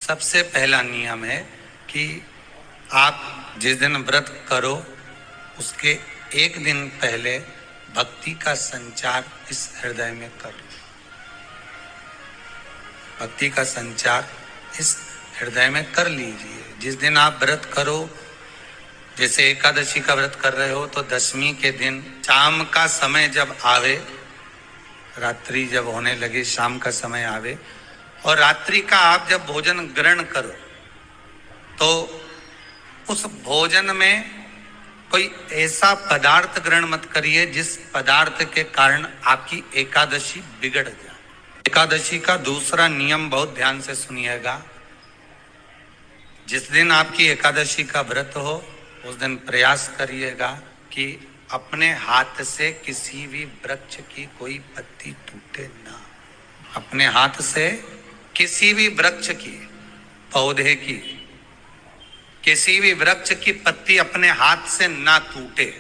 सबसे पहला नियम है कि आप जिस दिन व्रत करो उसके एक दिन पहले भक्ति का संचार इस हृदय में करो। भक्ति का संचार इस हृदय में कर लीजिए। जिस दिन आप व्रत करो, जैसे एकादशी का व्रत कर रहे हो, तो दशमी के दिन शाम का समय जब आवे, रात्रि जब होने लगे, शाम का समय आवे और रात्रि का आप जब भोजन ग्रहण करो तो उस भोजन में कोई ऐसा पदार्थ ग्रहण मत करिए जिस पदार्थ के कारण आपकी एकादशी बिगड़ जाए। एकादशी का दूसरा नियम बहुत ध्यान से सुनिएगा। जिस दिन आपकी एकादशी का व्रत हो उस दिन प्रयास करिएगा कि अपने हाथ से किसी भी वृक्ष की कोई पत्ती टूटे ना। अपने हाथ से किसी भी वृक्ष की, पौधे की, किसी भी वृक्ष की पत्ती अपने हाथ से ना टूटे।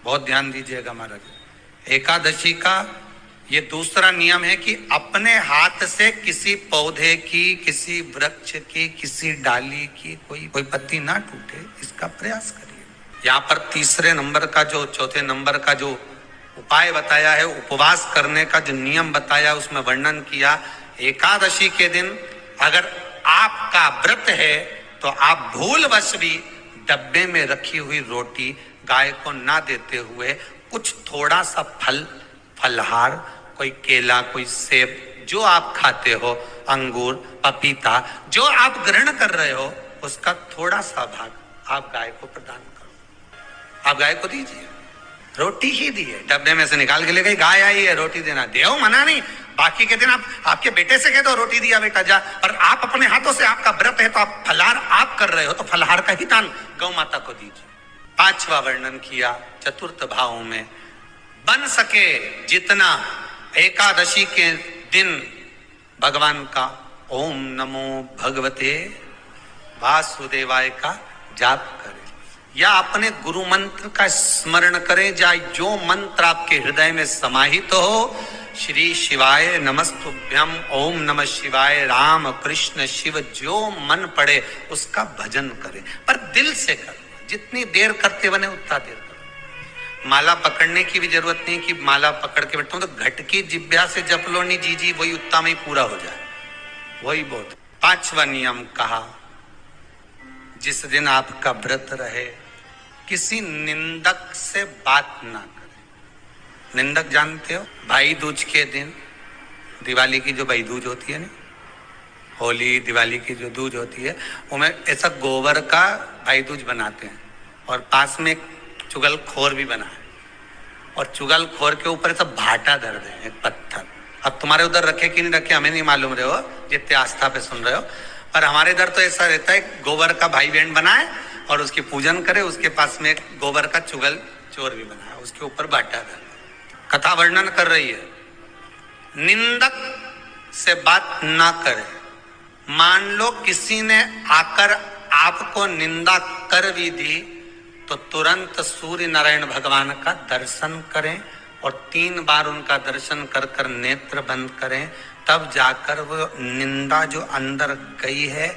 बहुत ध्यान दीजिएगा महाराज। एकादशी का ये दूसरा नियम है कि अपने हाथ से किसी पौधे की, किसी वृक्ष की, किसी डाली की कोई पत्ती ना टूटे, इसका प्रयास करिए। यहाँ पर तीसरे नंबर का जो, चौथे नंबर का जो उपाय बताया है, उपवास करने का जो नियम बताया, उसमें वर्णन किया। एकादशी के दिन अगर आपका व्रत है तो आप भूलवश भी डब्बे में रखी हुई रोटी गाय को ना देते हुए कुछ थोड़ा सा फलहार, कोई केला, कोई सेब, जो आप खाते हो, अंगूर, पपीता, जो आप ग्रहण कर रहे हो, उसका थोड़ा सा भाग आप गाय को प्रदान करो। आप गाय को दीजिए। रोटी ही दी है, डब्बे में से निकाल के ले गई, गाय आई है, रोटी देना, देव मना नहीं। बाकी के दिन आप आपके बेटे से कह दो रोटी दिया बेटा जा, पर आप अपने हाथों से, आपका व्रत है तो आप फलहार आप कर रहे हो तो फलहार का ही दान गौ माता को दीजिए। पांचवा वर्णन किया चतुर्थ भाव में, बन सके जितना एकादशी के दिन भगवान का ओम नमो भगवते वासुदेवाय का जाप करें या अपने गुरु मंत्र का स्मरण करें, या जो मंत्र आपके हृदय में समाहित हो, श्री शिवाय नमस्तुभ्यम, ओम नमः शिवाय, राम कृष्ण शिव, जो मन पड़े उसका भजन करें, पर दिल से करें। जितनी देर करते बने उतना देर करें। माला पकड़ने की भी जरूरत नहीं कि माला पकड़ के बैठता हूं तो घट की जिब्या से जप लो, नहीं जी वही उतना में ही पूरा हो जाए, वही बहुत। पांचवा नियम कहा, जिस दिन आपका व्रत रहे किसी निंदक से बात ना करें। निंदक जानते हो, भाई दूज के दिन, दिवाली की जो भाई दूज होती है ना, होली दिवाली की जो दूज होती है, उनमें ऐसा गोबर का भाई दूज बनाते हैं और पास में एक चुगलखोर भी बना है और चुगलखोर के ऊपर ऐसा भाटा धर दे, एक पत्थर। अब तुम्हारे उधर रखे कि नहीं रखे हमें नहीं मालूम रहे हो, जितने आस्था पे सुन रहे हो, पर हमारे इधर तो ऐसा रहता है, गोबर का भाई बहन बनाए और उसकी पूजन करे, उसके पास में एक गोबर का चुगल चोर भी बना है, उसके ऊपर बाटा धर। कथा वर्णन कर रही है, निंदक से बात ना करें। मान लो किसी ने आकर आपको निंदा कर भी दी तो तुरंत सूर्य नारायण भगवान का दर्शन करें और 3 बार उनका दर्शन कर कर नेत्र बंद करें, तब जाकर वो निंदा जो अंदर गई है,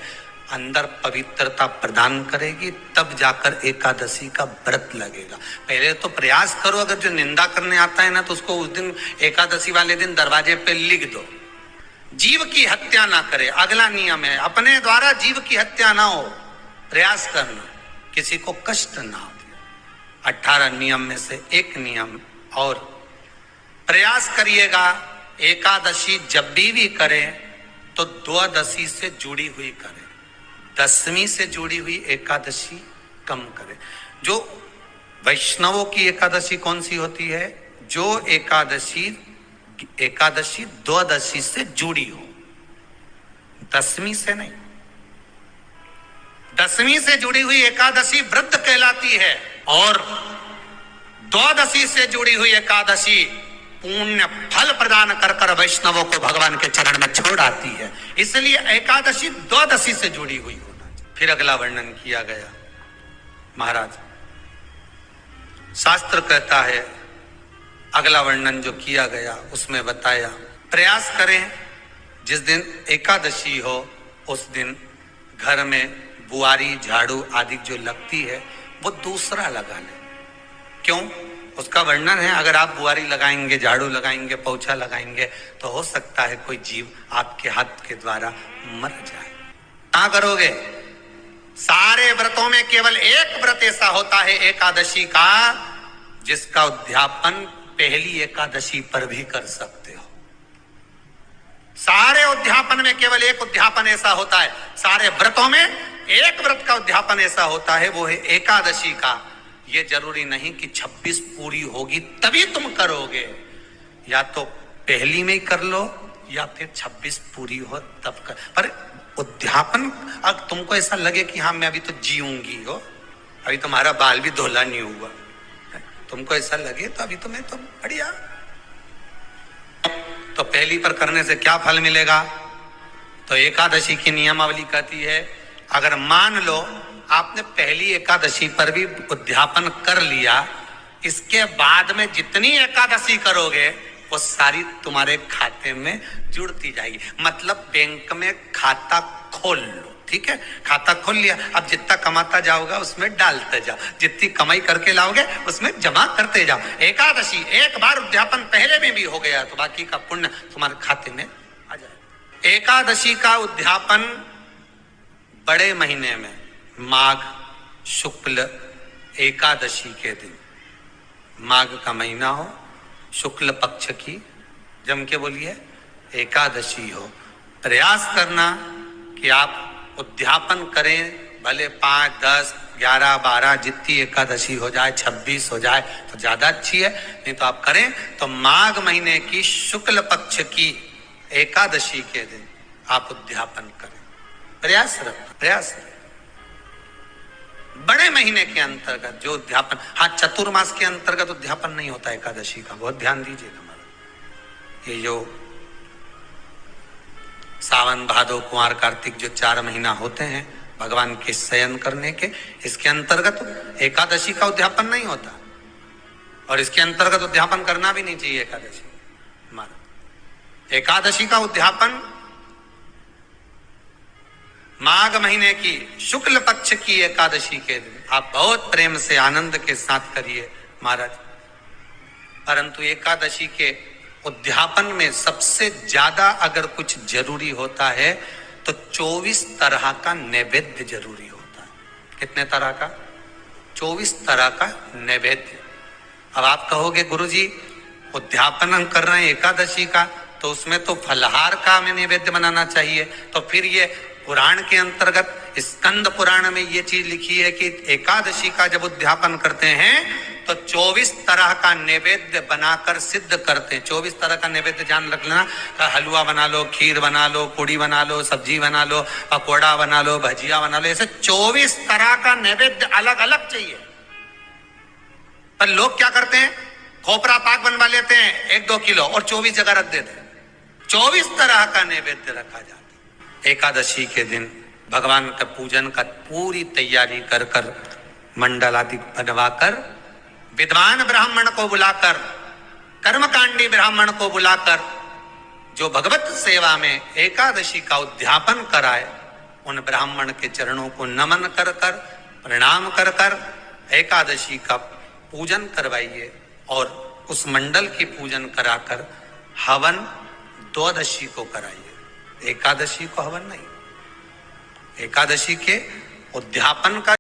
अंदर पवित्रता प्रदान करेगी, तब जाकर एकादशी का व्रत लगेगा। पहले तो प्रयास करो, अगर जो निंदा करने आता है ना तो उसको उस दिन एकादशी वाले दिन दरवाजे पे लिख दो, जीव की हत्या ना करे। अगला नियम है, अपने द्वारा जीव की हत्या ना हो, प्रयास करना, किसी को कष्ट ना हो। 18 नियम में से एक नियम और, प्रयास करिएगा एकादशी जब भी करें तो द्वादशी से जुड़ी हुई करें, दशमी से जुड़ी हुई एकादशी कम करें। जो वैष्णवों की एकादशी कौन सी होती है? जो एकादशी द्वादशी से जुड़ी हो, दशमी से नहीं। दशमी से जुड़ी हुई एकादशी व्रत कहलाती है और द्वादशी से जुड़ी हुई एकादशी पुण्य फल प्रदान कर कर वैष्णवों को भगवान के चरण में छोड़ आती है। इसलिए एकादशी द्वादशी से जुड़ी हुई होना चाहिए। फिर अगला वर्णन किया गया, महाराज शास्त्र कहता है, अगला वर्णन जो किया गया उसमें बताया, प्रयास करें जिस दिन एकादशी हो उस दिन घर में बुआरी झाड़ू आदि जो लगती है वो दूसरा लगा ले। क्यों? उसका वर्णन है, अगर आप बुआरी लगाएंगे, झाड़ू लगाएंगे, पोछा लगाएंगे तो हो सकता है कोई जीव आपके हाथ के द्वारा मर जाए। क्या करोगे? सारे व्रतों में केवल एक व्रत ऐसा होता है एकादशी का, जिसका उद्यापन पहली एकादशी पर भी कर सकते हो। सारे उद्यापन में केवल एक उद्यापन ऐसा होता है, सारे व्रतों में एक व्रत का उद्यापन ऐसा होता है, वो है एकादशी का। ये जरूरी नहीं कि 26 पूरी होगी तभी तुम करोगे, या तो पहली में ही कर लो या फिर 26 पूरी हो तब कर। पर उद्यापन, अब तुमको ऐसा लगे कि हाँ मैं अभी तो जीऊंगी हो, अभी तुम्हारा बाल भी धोला नहीं हुआ, तुमको ऐसा लगे तो अभी तो मैं तो बढ़िया, तो पहली पर करने से क्या फल मिलेगा? तो एकादशी की नियमावली कहती है, अगर मान लो आपने पहली एकादशी पर भी उद्यापन कर लिया, इसके बाद में जितनी एकादशी करोगे वो सारी तुम्हारे खाते में जुड़ती जाएगी। मतलब बैंक में खाता खोल लो, ठीक है? खाता खोल लिया, अब जितना कमाता जाओगा उसमें डालते जाओ, जितनी कमाई करके लाओगे उसमें जमा करते जाओ। एकादशी एक बार उद्यापन पहले में भी हो गया तो बाकी का पुण्य तुम्हारे खाते में आ जाए। एकादशी का उद्यापन बड़े महीने में माघ शुक्ल एकादशी के दिन, माघ का महीना हो, शुक्ल पक्ष की, जम के बोलिए, एकादशी हो, प्रयास करना कि आप उद्यापन करें, भले 5, 10, 11, 12 जितनी एकादशी हो जाए, 26 हो जाए तो ज्यादा अच्छी है, नहीं तो आप करें तो माघ महीने की शुक्ल पक्ष की एकादशी के दिन आप उद्यापन करें। प्रयास रखें। बड़े महीने के अंतर्गत जो उद्यापन, हाँ चतुर्मास के अंतर्गत उद्यापन नहीं होता एकादशी का, बहुत ध्यान दीजिएगा। ये जो सावन भादो कुंवर कार्तिक जो 4 महीना होते हैं भगवान के शयन करने के, इसके अंतर्गत एकादशी का उद्यापन नहीं होता, और इसके अंतर्गत उद्यापन करना भी नहीं चाहिए एकादशी। एकादशी का उद्यापन माघ महीने की शुक्ल पक्ष की एकादशी के दिन आप बहुत प्रेम से आनंद के साथ करिए महाराज। परंतु एकादशी के उद्यापन में सबसे ज्यादा अगर कुछ जरूरी होता है तो 24 तरह का नैवेद्य जरूरी होता है। कितने तरह का? 24 तरह का नैवेद्य। अब आप कहोगे गुरुजी उद्यापन हम कर रहे हैं एकादशी का, तो उसमें तो फलहार का हमें नैवेद्य बनाना चाहिए। तो फिर ये पुराण के अंतर्गत स्कंद पुराण में ये चीज लिखी है कि एकादशी का जब उद्यापन करते हैं तो 24 तरह का नैवेद्य बनाकर सिद्ध करते हैं। 24 तरह का नैवेद्य जान रख लेना, हलवा बना लो, खीर बना लो, पूड़ी बना लो, सब्जी बना लो, पकौड़ा बना लो, भजिया बना लो, ऐसे 24 तरह का नैवेद्य अलग अलग चाहिए। पर लोग क्या करते हैं, खोपरा पाक बनवा लेते हैं 1-2 किलो और 24 जगह रख देते हैं। 24 तरह का नैवेद्य रखा जाता है। एकादशी के दिन भगवान का पूजन का पूरी तैयारी कर कर, मंडल आदि बनवाकर, विद्वान ब्राह्मण को बुलाकर, कर्मकांडी ब्राह्मण को बुलाकर, जो भगवत सेवा में एकादशी का उद्यापन कराए, उन ब्राह्मण के चरणों को नमन कर कर, प्रणाम कर कर एकादशी का पूजन करवाइए। और उस मंडल की पूजन कराकर हवन द्वादशी को कराइए, एकादशी को हवन नहीं। एकादशी के उद्यापन का